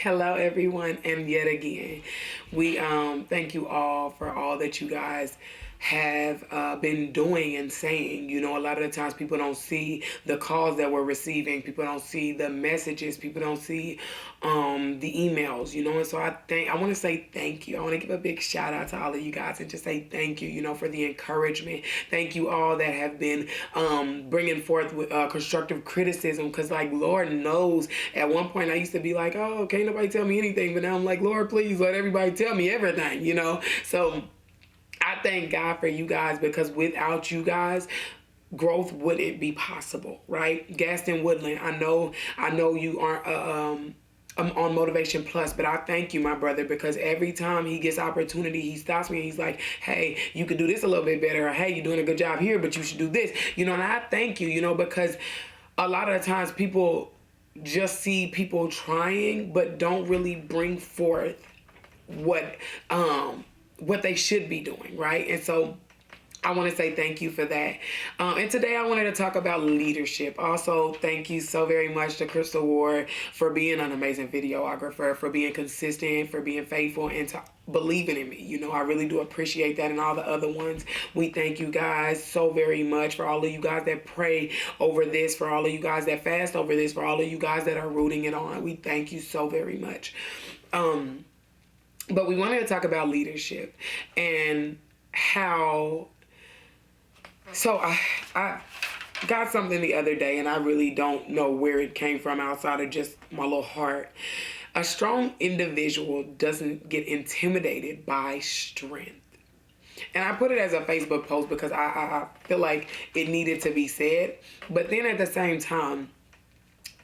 Hello, everyone, and yet again, we thank you all for all that you guys have been doing and saying. You know, a lot of the times people don't see the calls that we're receiving, people don't see the messages, people don't see the emails. You know, and so I want to say thank you. I want to give a big shout out to all of you guys and just say thank you. You know, for the encouragement. Thank you all that have been bringing forth constructive criticism, because like Lord knows, at one point I used to be like, oh, can't nobody tell me anything, but now I'm like, Lord, please let everybody tell me everything, you know. So I thank God for you guys, because without you guys, growth wouldn't be possible, right? Gaston Woodland, I know you aren't on Motivation Plus, but I thank you, my brother, because every time he gets opportunity, he stops me and he's like, hey, you could do this a little bit better, or hey, you're doing a good job here, but you should do this, you know. And I thank you, you know, because a lot of the times people just see people trying but don't really bring forth what they should be doing, right? And so I want to say thank you for that. And today I wanted to talk about leadership. Also, thank you so very much to Crystal Ward for being an amazing videographer, for being consistent, for being faithful, and to believing in me. You know, I really do appreciate that, and all the other ones. We thank you guys so very much, for all of you guys that pray over this, for all of you guys that fast over this, for all of you guys that are rooting it on. We thank you so very much. But we wanted to talk about leadership and how... So I got something the other day, and I really don't know where it came from outside of just my little heart. A strong individual doesn't get intimidated by strength. And I put it as a Facebook post because I feel like it needed to be said. But then at the same time,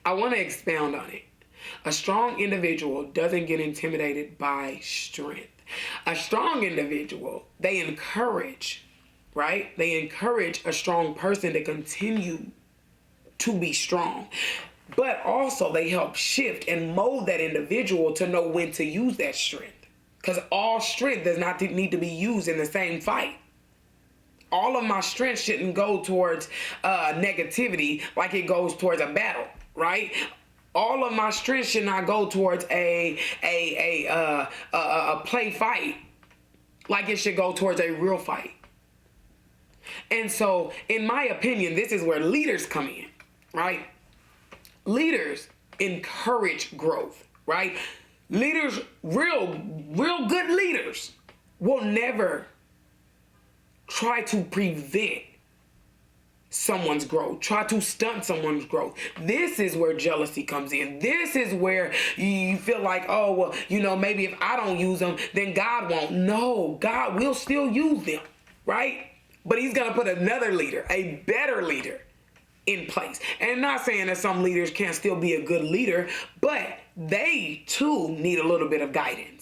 I want to expound on it. A strong individual doesn't get intimidated by strength. A strong individual, they encourage, right? They encourage a strong person to continue to be strong. But also they help shift and mold that individual to know when to use that strength. Because all strength does not need to be used in the same fight. All of my strength shouldn't go towards negativity like it goes towards a battle, right? All of my strength should not go towards a play fight like it should go towards a real fight. And so, in my opinion, this is where leaders come in, right? Leaders encourage growth, right? Leaders, real good leaders, will never try to prevent someone's growth, try to stunt someone's growth. This is where jealousy comes in. This is where you feel like, oh, well, you know, maybe if I don't use them, then God won't. No, God will still use them, right? But he's going to put another leader, a better leader, in place. And I'm not saying that some leaders can't still be a good leader, but they too need a little bit of guidance.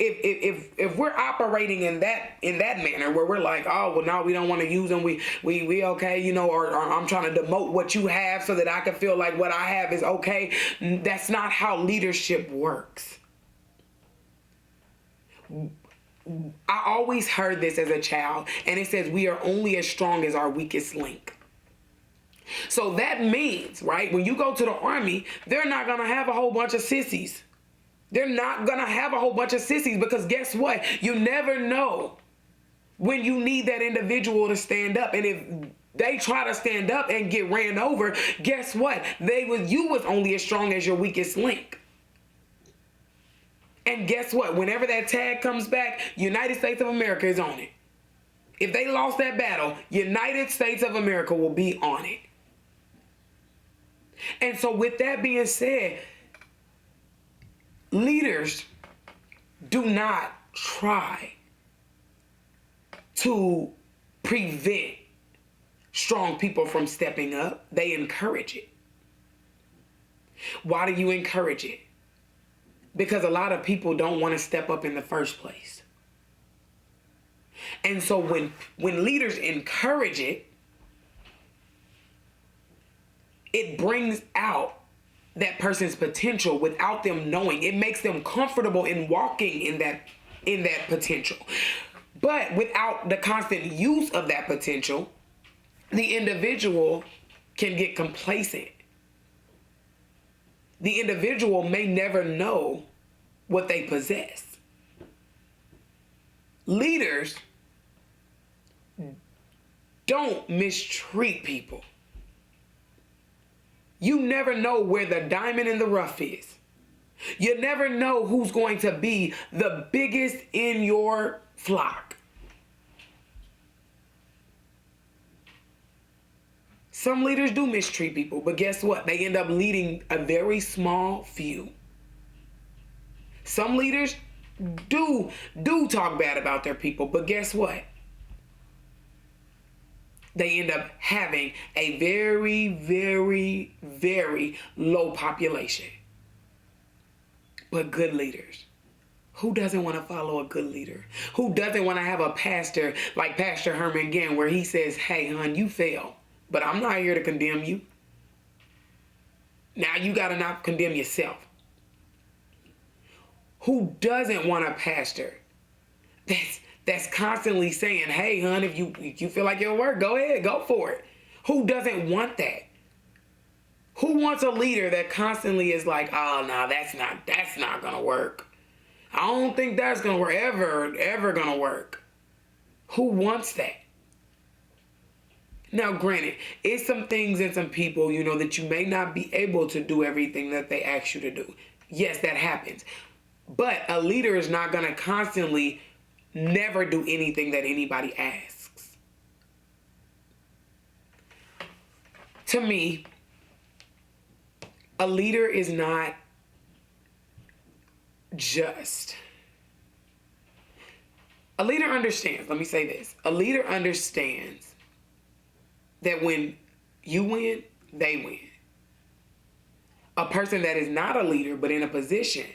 If we're operating in that manner where we're like, oh, well, no, we don't want to use them, we okay, you know, or I'm trying to demote what you have so that I can feel like what I have is okay. That's not how leadership works. I always heard this as a child, and it says we are only as strong as our weakest link. So that means, right, when you go to the army, they're not going to have a whole bunch of sissies. They're not going to have a whole bunch of sissies, because guess what? You never know when you need that individual to stand up. And if they try to stand up and get ran over, guess what? You was only as strong as your weakest link. And guess what? Whenever that tag comes back, United States of America is on it. If they lost that battle, United States of America will be on it. And so with that being said, leaders do not try to prevent strong people from stepping up. They encourage it. Why do you encourage it? Because a lot of people don't want to step up in the first place. And so when leaders encourage it, it brings out that person's potential without them knowing. It makes them comfortable in walking in that potential. But without the constant use of that potential, the individual can get complacent. the individual may never know what they possess. Leaders don't mistreat people. You never know where the diamond in the rough is. You never know who's going to be the biggest in your flock. Some leaders do mistreat people, but guess what? They end up leading a very small few. Some leaders do talk bad about their people, but guess what? They end up having a very, very, very low population. But good leaders. Who doesn't want to follow a good leader? Who doesn't want to have a pastor like Pastor Herman Ginn, where he says, hey, hon, you fail, but I'm not here to condemn you. Now you got to not condemn yourself. Who doesn't want a pastor that's constantly saying, hey, hon, if you feel like it'll work, go ahead, go for it. Who doesn't want that? Who wants a leader that constantly is like, oh, no, that's not going to work. I don't think that's going to work, ever going to work. Who wants that? Now, granted, it's some things and some people, that you may not be able to do everything that they ask you to do. Yes, that happens. But a leader is not going to constantly never do anything that anybody asks. To me, a leader is not just. A leader understands, let me say this. A leader understands that when you win, they win. A person that is not a leader but in a position,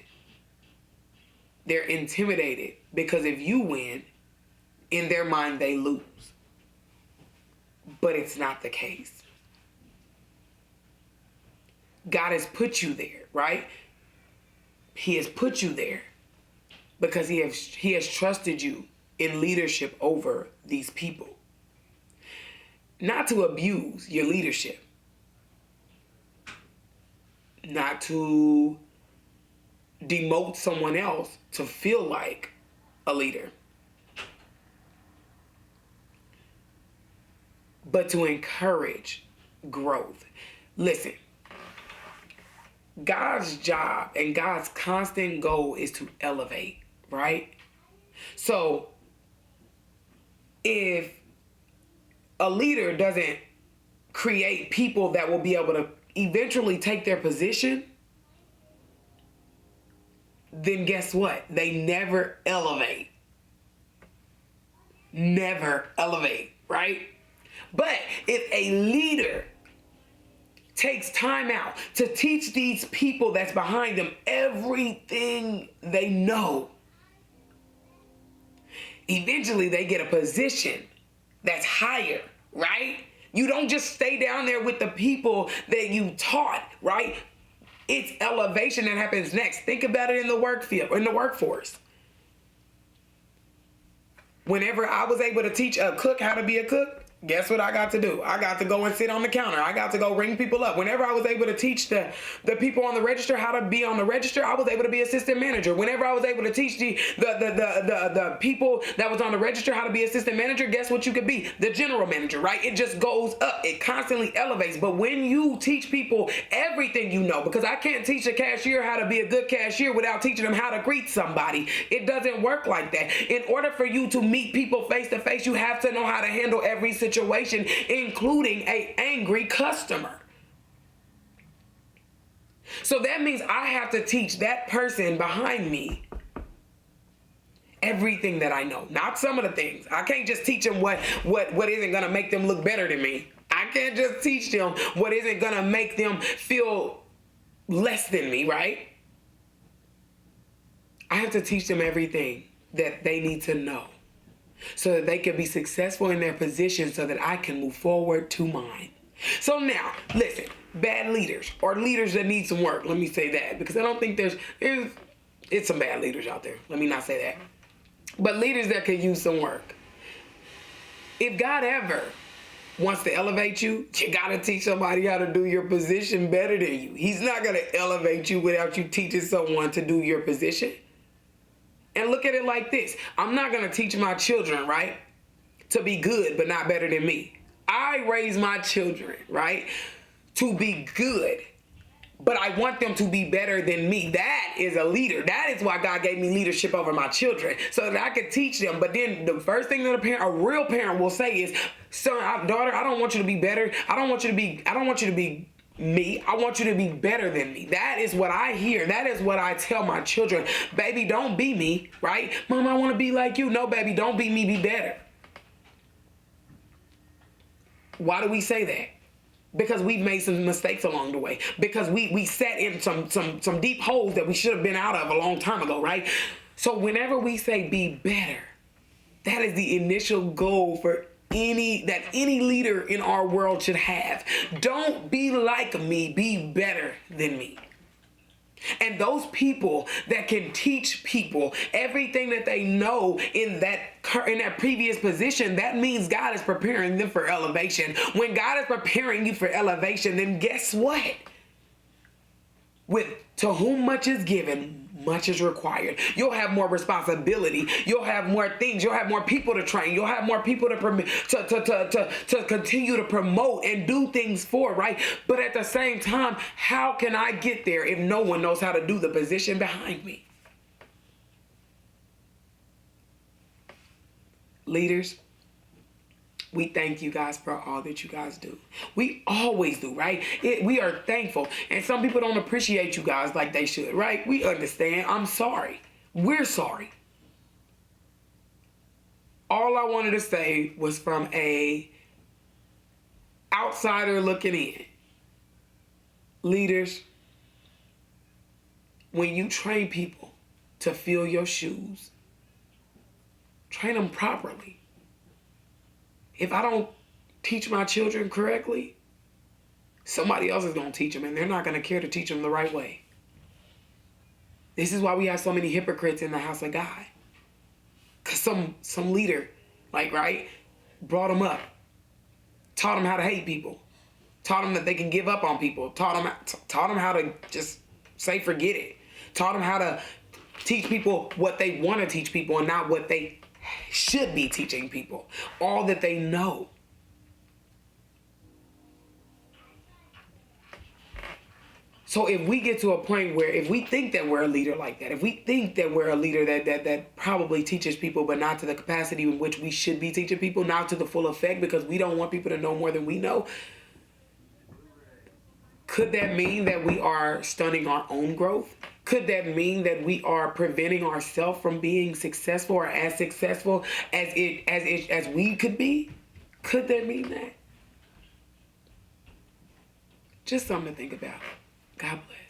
they're intimidated because if you win, in their mind they lose. But it's not the case. God has put you there, right? He has put you there because he has trusted you in leadership over these people. Not to abuse your leadership. Not to demote someone else to feel like a leader. But to encourage growth. Listen, God's job and God's constant goal is to elevate, right? So if a leader doesn't create people that will be able to eventually take their position, then guess what? They never elevate. Never elevate, right? But if a leader takes time out to teach these people that's behind them everything they know, eventually they get a position that's higher, right? You don't just stay down there with the people that you taught, right? It's elevation that happens next. Think about it in the work field, in the workforce. Whenever I was able to teach a cook how to be a cook, guess what I got to do? I got to go and sit on the counter. I got to go ring people up. Whenever I was able to teach the people on the register how to be on the register, I was able to be assistant manager. Whenever I was able to teach the people that was on the register how to be assistant manager, guess what you could be? The general manager, right? It just goes up. It constantly elevates. But when you teach people everything you know, because I can't teach a cashier how to be a good cashier without teaching them how to greet somebody. It doesn't work like that. In order for you to meet people face to face, you have to know how to handle every situation, including an angry customer. So that means I have to teach that person behind me everything that I know. Not some of the things. I can't just teach them what isn't going to make them look better than me. I can't just teach them what isn't going to make them feel less than me, right? I have to teach them everything that they need to know, so that they can be successful in their position so that I can move forward to mine. So now, listen, bad leaders or leaders that need some work. Let me say that, because I don't think it's some bad leaders out there. Let me not say that. But leaders that could use some work. If God ever wants to elevate you, you gotta teach somebody how to do your position better than you. He's not gonna elevate you without you teaching someone to do your position. And look at it like this. I'm not gonna teach my children, right, to be good but not better than me. I raise my children, right, to be good, but I want them to be better than me. That is a leader. That is why God gave me leadership over my children, so that I could teach them. But then the first thing that a real parent will say is, son, daughter, I don't want you to be better. I don't want you to be me. I want you to be better than me. That is what I hear. That is what I tell my children. Baby, don't be me, right? Mom, I want to be like you. No, baby, don't be me. Be better. Why do we say that? Because we've made some mistakes along the way. Because we sat in some deep holes that we should have been out of a long time ago, right? So whenever we say be better, that is the initial goal for any leader in our world should have. Don't be like me, be better than me. And those people that can teach people everything that they know in that previous position, that means God is preparing them for elevation. When God is preparing you for elevation, then guess what? To whom much is given, much is required. You'll have more responsibility. You'll have more things. You'll have more people to train. You'll have more people to continue to promote and do things for, right? But at the same time, how can I get there if no one knows how to do the position behind me? Leaders, we thank you guys for all that you guys do. We always do, right? We are thankful. And some people don't appreciate you guys like they should, right? We understand. I'm sorry. We're sorry. All I wanted to say was from a outsider looking in. Leaders, when you train people to fill your shoes, train them properly. If I don't teach my children correctly, somebody else is going to teach them, and they're not going to care to teach them the right way. This is why we have so many hypocrites in the house of God. Because some leader, right, brought them up, taught them how to hate people, taught them that they can give up on people, taught them how to just say forget it, taught them how to teach people what they want to teach people and not what they should be teaching people, all that they know. So if we get to a point where if we think that we're a leader like that, if we think that we're a leader that probably teaches people but not to the capacity in which we should be teaching people, not to the full effect because we don't want people to know more than we know, could that mean that we are stunning our own growth? Could that mean that we are preventing ourselves from being successful or as successful as we could be? Could that mean that? Just something to think about. God bless.